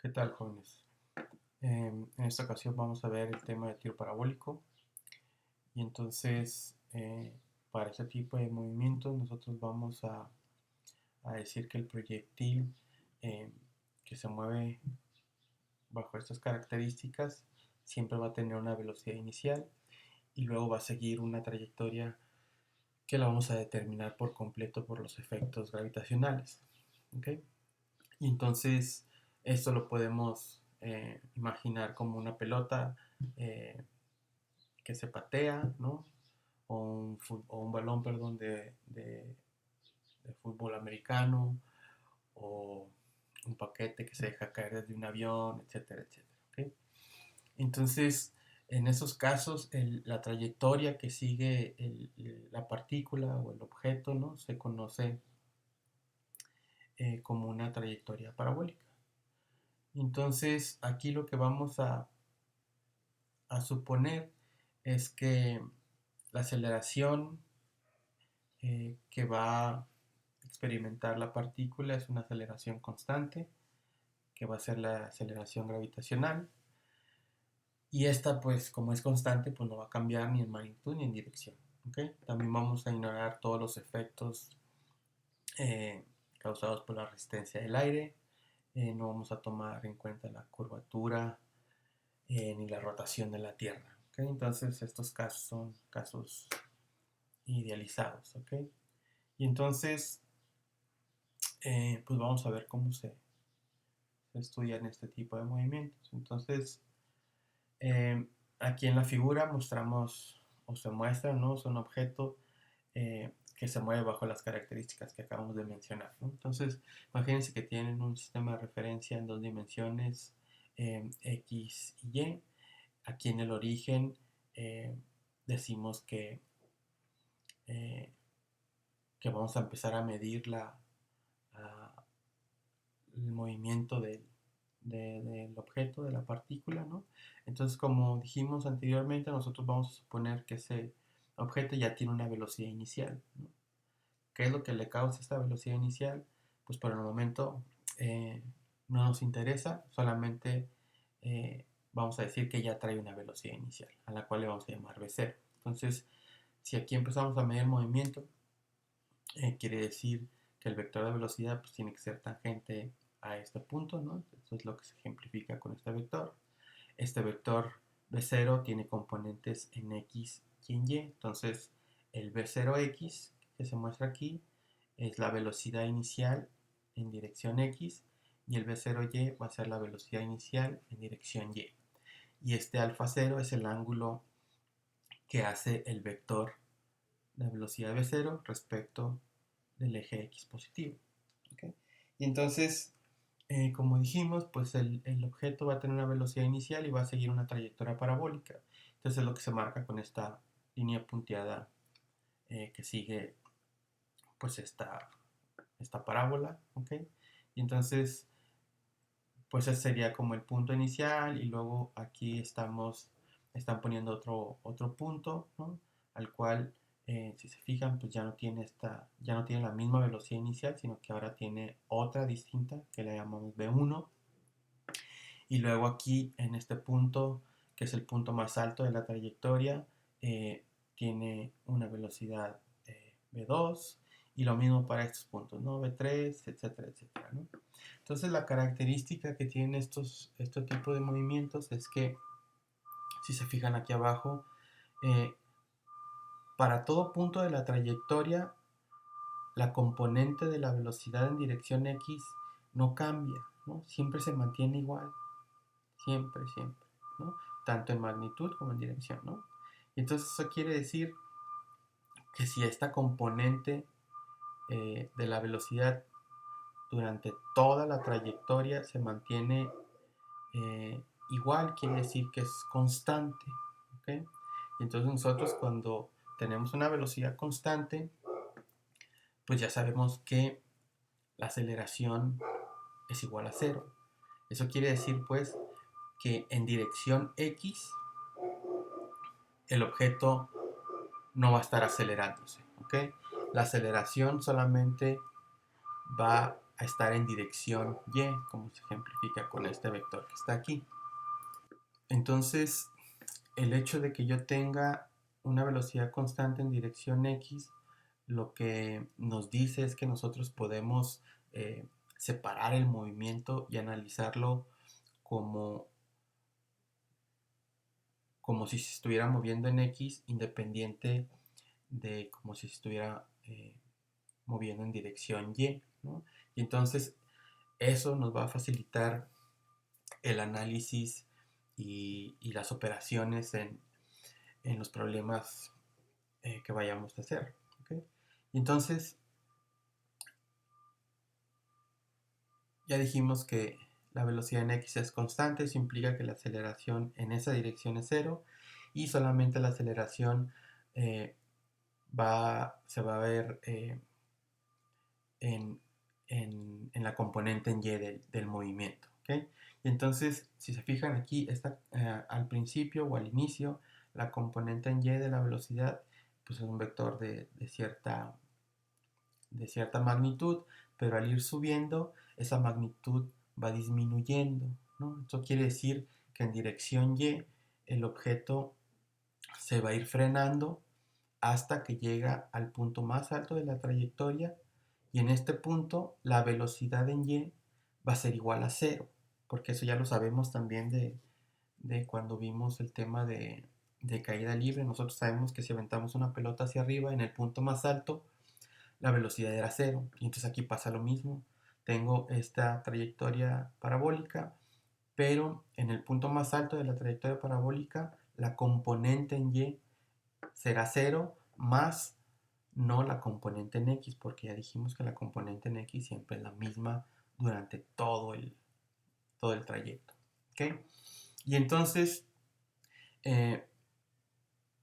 ¿Qué tal, jóvenes? En esta ocasión vamos a ver el tema de tiro parabólico y entonces para este tipo de movimientos nosotros vamos a decir que el proyectil eh, que se mueve bajo estas características siempre va a tener una velocidad inicial y luego va a seguir una trayectoria que la vamos a determinar por completo por los efectos gravitacionales. ¿Okay? Y entonces esto lo podemos imaginar como una pelota eh, que se patea, ¿no? O un balón, perdón, de fútbol americano, o un paquete que se deja caer desde un avión, etcétera, etcétera. ¿Okay? Entonces, en esos casos, la trayectoria que sigue la partícula o el objeto, ¿no? Se conoce como una trayectoria parabólica. Entonces, aquí lo que vamos a suponer es que la aceleración que va a experimentar la partícula es una aceleración constante, que va a ser la aceleración gravitacional. Y esta, pues, como es constante, pues no va a cambiar ni en magnitud ni en dirección. ¿Okay? También vamos a ignorar todos los efectos eh, causados por la resistencia del aire. No vamos a tomar en cuenta la curvatura ni la rotación de la Tierra. ¿Okay? Entonces estos casos son casos idealizados. ¿Okay? Y entonces, pues vamos a ver cómo se estudian este tipo de movimientos. Entonces, eh, aquí en la figura mostramos o se muestra, ¿no? Es un objeto que se mueve bajo las características que acabamos de mencionar, ¿no? Entonces, imagínense que tienen un sistema de referencia en dos dimensiones, X y Y. Aquí en el origen decimos eh, que vamos a empezar a medir el movimiento del objeto, de la partícula, ¿no? Entonces, como dijimos anteriormente, nosotros vamos a suponer que ese objeto ya tiene una velocidad inicial, ¿no? ¿Qué es lo que le causa esta velocidad inicial? Pues por el momento eh, no nos interesa, solamente vamos a decir que ya trae una velocidad inicial, a la cual le vamos a llamar v0. Entonces, si aquí empezamos a medir el movimiento, quiere decir que el vector de velocidad pues, tiene que ser tangente a este punto, ¿no? Eso es lo que se ejemplifica con este vector. Este vector v0 tiene componentes en x y en y, entonces el v0x que se muestra aquí es la velocidad inicial en dirección x y el v0y va a ser la velocidad inicial en dirección y. Y este alfa 0 es el ángulo que hace el vector de velocidad v0 respecto del eje x positivo. ¿Okay? Y entonces, como dijimos, pues el objeto va a tener una velocidad inicial y va a seguir una trayectoria parabólica. Entonces es lo que se marca con esta línea punteada que sigue pues esta parábola. ¿Okay? Y entonces, pues ese sería como el punto inicial y luego aquí están poniendo otro punto, ¿no? Al cual si se fijan, pues ya no tiene la misma velocidad inicial, sino que ahora tiene otra distinta que la llamamos V1. Y luego aquí en este punto, que es el punto más alto de la trayectoria, tiene una velocidad V2 y lo mismo para estos puntos, ¿no? V3, etcétera, etcétera, ¿no? Entonces la característica que tienen este tipo de movimientos es que, si se fijan aquí abajo, eh, para todo punto de la trayectoria, la componente de la velocidad en dirección X no cambia, ¿no? Siempre se mantiene igual, siempre, siempre, ¿no? Tanto en magnitud como en dirección, ¿no? Y entonces eso quiere decir que si esta componente de la velocidad durante toda la trayectoria se mantiene igual, quiere decir que es constante, ¿okay? Y entonces nosotros cuando tenemos una velocidad constante, pues ya sabemos que la aceleración es igual a cero. Eso quiere decir pues que en dirección X el objeto no va a estar acelerándose, ¿okay? La aceleración solamente va a estar en dirección y, como se ejemplifica con este vector que está aquí. Entonces, el hecho de que yo tenga una velocidad constante en dirección x, lo que nos dice es que nosotros podemos separar el movimiento y analizarlo como, como si se estuviera moviendo en x, independiente de como si se estuviera moviendo en dirección y, ¿no? Y entonces eso nos va a facilitar el análisis y las operaciones en los problemas que vayamos a hacer. ¿Okay? Y entonces, ya dijimos que la velocidad en x es constante, eso implica que la aceleración en esa dirección es cero y solamente la aceleración se va a ver en, la componente en y del movimiento. ¿Okay? Y entonces, si se fijan aquí, está al principio o al inicio, la componente en y de la velocidad pues es un vector de cierta magnitud, pero al ir subiendo, esa magnitud va disminuyendo, ¿no? Esto quiere decir que en dirección y el objeto se va a ir frenando hasta que llega al punto más alto de la trayectoria y en este punto la velocidad en y va a ser igual a cero, porque eso ya lo sabemos también de cuando vimos el tema de caída libre. Nosotros sabemos que si aventamos una pelota hacia arriba en el punto más alto, la velocidad era cero. Y entonces aquí pasa lo mismo. Tengo esta trayectoria parabólica, pero en el punto más alto de la trayectoria parabólica, la componente en y será cero más no la componente en x, porque ya dijimos que la componente en x siempre es la misma durante todo el trayecto. ¿Okay? Y entonces, eh,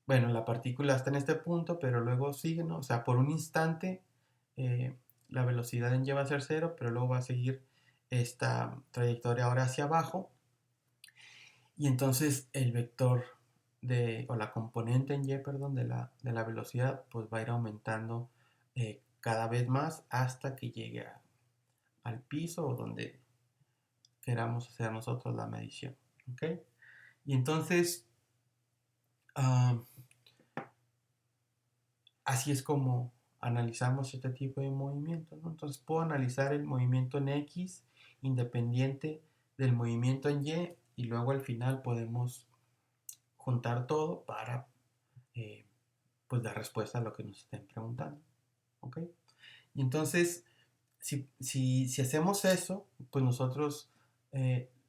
bueno, la partícula está en este punto, pero luego sigue, ¿no? O sea, por un instante eh, la velocidad en y va a ser cero, pero luego va a seguir esta trayectoria ahora hacia abajo. Y entonces el vector o la componente en y, perdón, de la velocidad, pues va a ir aumentando cada vez más hasta que llegue al piso o donde queramos hacer nosotros la medición. ¿Ok? Y entonces, uh, así es como analizamos este tipo de movimientos, ¿no? Entonces puedo analizar el movimiento en X independiente del movimiento en y luego al final podemos juntar todo para pues dar respuesta a lo que nos estén preguntando. ¿Ok? Y entonces, si hacemos eso, pues nosotros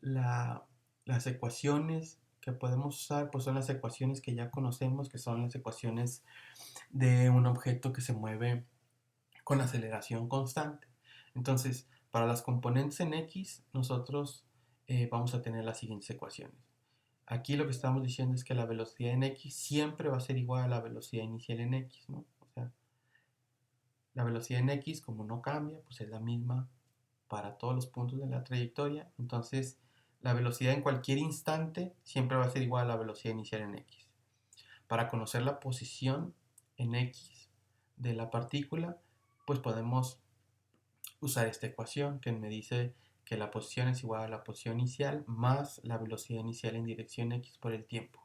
las ecuaciones que podemos usar pues son las ecuaciones que ya conocemos, que son las ecuaciones de un objeto que se mueve con aceleración constante. Entonces, para las componentes en x, nosotros vamos a tener las siguientes ecuaciones. Aquí lo que estamos diciendo es que la velocidad en x siempre va a ser igual a la velocidad inicial en x, ¿no? O sea, la velocidad en x, como no cambia, pues es la misma para todos los puntos de la trayectoria. Entonces, la velocidad en cualquier instante siempre va a ser igual a la velocidad inicial en x. Para conocer la posición en x de la partícula, pues podemos usar esta ecuación que me dice que la posición es igual a la posición inicial más la velocidad inicial en dirección x por el tiempo.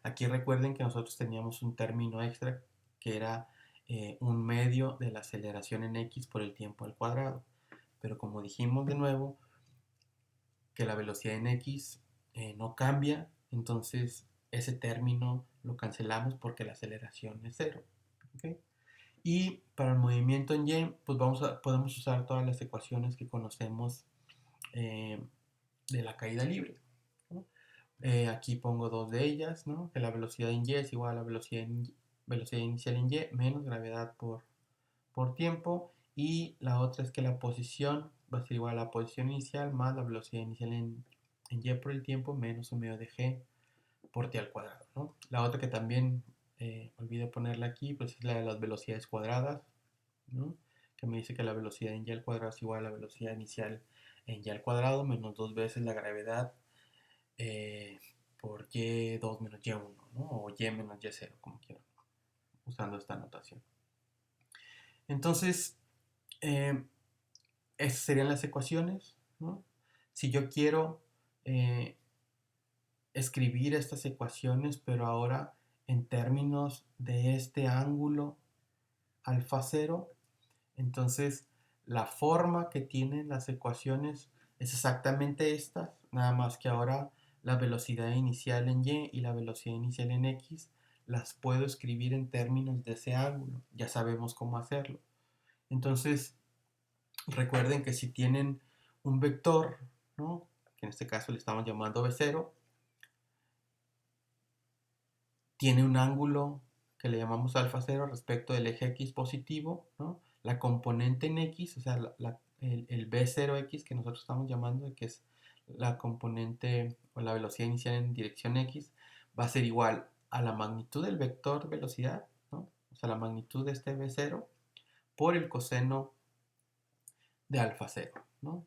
Aquí recuerden que nosotros teníamos un término extra que era un medio de la aceleración en x por el tiempo al cuadrado. Pero como dijimos de nuevo, que la velocidad en x no cambia, entonces ese término lo cancelamos porque la aceleración es cero. ¿Okay? Y para el movimiento en y, pues podemos usar todas las ecuaciones que conocemos de la caída libre, ¿no? Aquí pongo dos de ellas, ¿no? Que la velocidad en y es igual a la velocidad inicial en y menos gravedad por tiempo. Y la otra es que la posición va a ser igual a la posición inicial más la velocidad inicial en y por el tiempo menos un medio de g por t al cuadrado, ¿no? La otra que también olvidé ponerla aquí, pues es la de las velocidades cuadradas, ¿no? Que me dice que la velocidad en y al cuadrado es igual a la velocidad inicial en y al cuadrado menos dos veces la gravedad eh, por y2 menos y1, ¿no? O y menos y0, como quieran, usando esta notación. Entonces, eh, Esas serían las ecuaciones, ¿no? Si yo quiero eh, escribir estas ecuaciones, pero ahora en términos de este ángulo alfa cero, entonces la forma que tienen las ecuaciones es exactamente esta, nada más que ahora la velocidad inicial en y y la velocidad inicial en x las puedo escribir en términos de ese ángulo. Ya sabemos cómo hacerlo. Entonces, recuerden que si tienen un vector, ¿no?, que en este caso le estamos llamando v0, tiene un ángulo que le llamamos alfa cero respecto del eje x positivo, ¿no? La componente en x, o sea, el v0x que nosotros estamos llamando, que es la componente o la velocidad inicial en dirección x, va a ser igual a la magnitud del vector velocidad, ¿no? O sea, la magnitud de este v0 por el coseno de alfa cero, ¿no?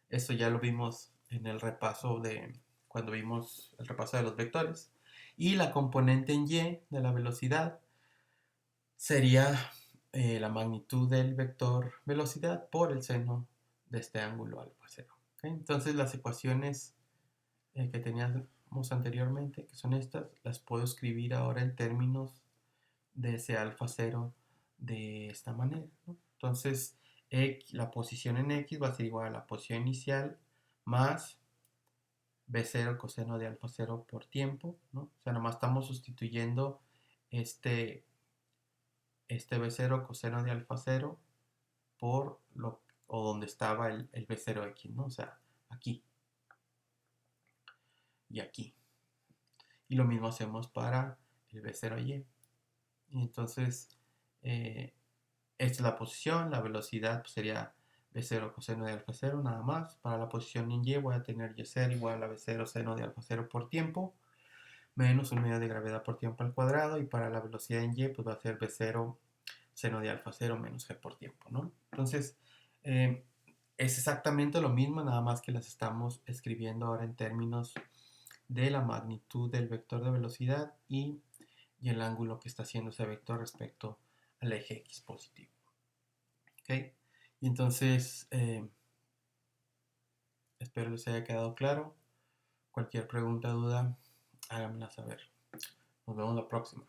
Eso ya lo vimos en el repaso de cuando vimos el repaso de los vectores. Y la componente en y de la velocidad sería la magnitud del vector velocidad por el seno de este ángulo alfa cero. ¿Okay? Entonces las ecuaciones que teníamos anteriormente, que son estas, las puedo escribir ahora en términos de ese alfa cero de esta manera, ¿no? Entonces la posición en x va a ser igual a la posición inicial más b0 coseno de alfa cero por tiempo, ¿no? O sea, nomás estamos sustituyendo este, este b0 coseno de alfa cero por o donde estaba el b0x, ¿no? O sea, aquí y aquí. Y lo mismo hacemos para el b0y. Y entonces, esta es la posición, la velocidad pues, sería b0 coseno de alfa cero, nada más. Para la posición en y voy a tener y0 igual a b0 seno de alfa cero por tiempo, menos unidad de gravedad por tiempo al cuadrado, y para la velocidad en y pues va a ser b0 seno de alfa cero menos g por tiempo, ¿no? Entonces, es exactamente lo mismo, nada más que las estamos escribiendo ahora en términos de la magnitud del vector de velocidad y el ángulo que está haciendo ese vector respecto al eje x positivo. ¿Okay? Y entonces, espero les haya quedado claro. Cualquier pregunta, duda, háganmela saber. Nos vemos la próxima.